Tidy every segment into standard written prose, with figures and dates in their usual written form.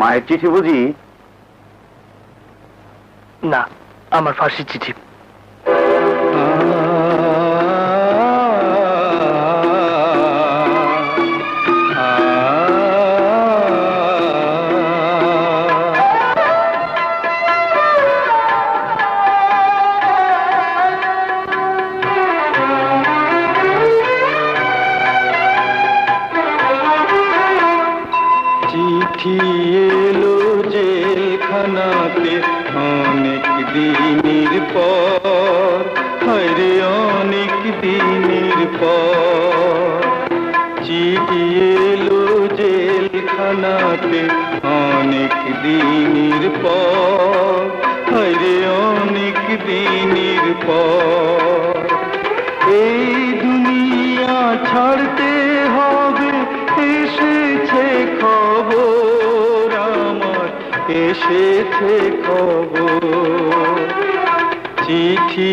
মায়ের চিঠি বুঝি? না, আমার ফাঁসির চিঠি। চিঠি এলো জেলখানাতে অনেক দিনের পর, হরে অনেক দিনের পর। চিঠি এলো জেলখানাতে অনেক দিনের পর, হরে অনেক দিনের পর। এই দুনিয়া ছাড়তে হবে, এসেছে খবর আমার, এসেছে খবর। চিঠি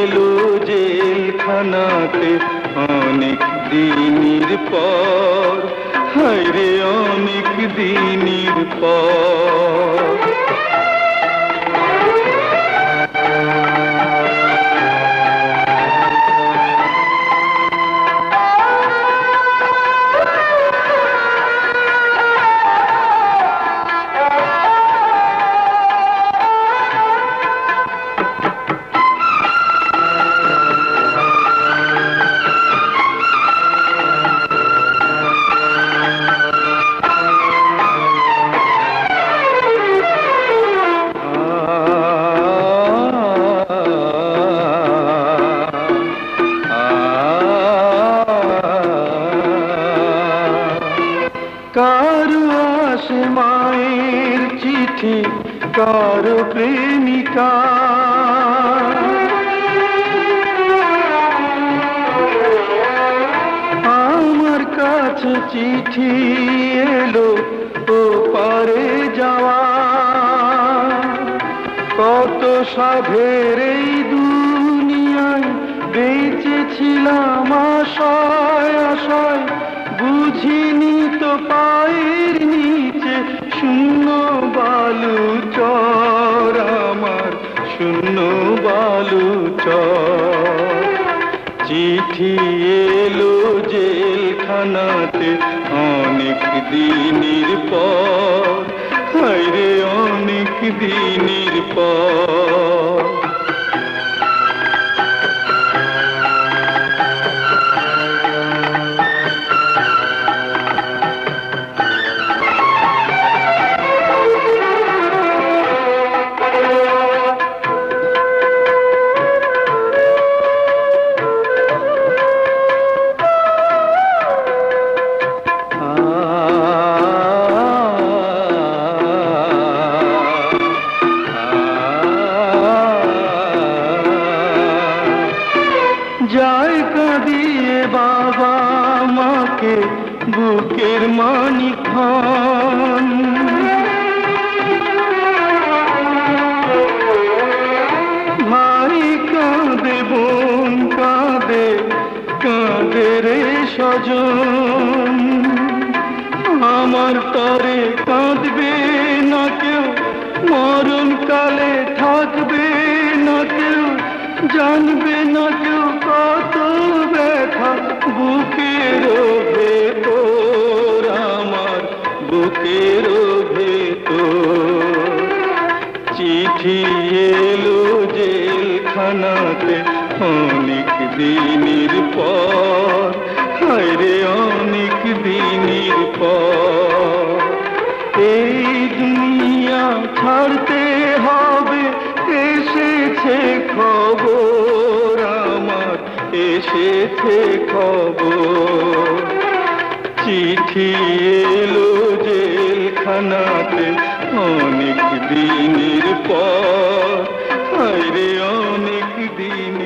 এলো জেলখানাতে অনেক দিনের পর, হায়রে অনেক দিনের পর। কারো আসে মায়ের চিঠি, কারো প্রেমিকা, আমার কাছে চিঠি এলো ও পারে যাওয়া। কত সাধের এই দুনিয়ায় বেঁচেছিলাম আশায় আশায়, বুঝিনি তো পায়ের নিচে শূন্য বালু চর আমার, শূন্য বালু চর। চিঠি এলো জেলখানাতে অনেক দিনের পর, হায়রে অনেক দিনের পর। যায় কাঁদিয়ে বাবা মাকে বুকের মানিক খান, ভাই কাঁদে বোন কাঁদে, কাঁদে রে স্বজন। আমার তরে কাঁদবে না কেউ, মরণ কালে থাকবে না কেউ, জানবে না কেউ কত ব্যথা বুকের ভেতর আমার, বুকের ভেতর। চিঠি এলো জেলখানাতে অনেক দিনের পর, হায়রে অনেক দিনের পর। এই দুনিয়া ছাড়তে হবে, এসেছে খবর আমার, এসেছে খবর। চিঠি এলো জেলখানাতে অনেক দিনের পর, হায়রে অনেক দিন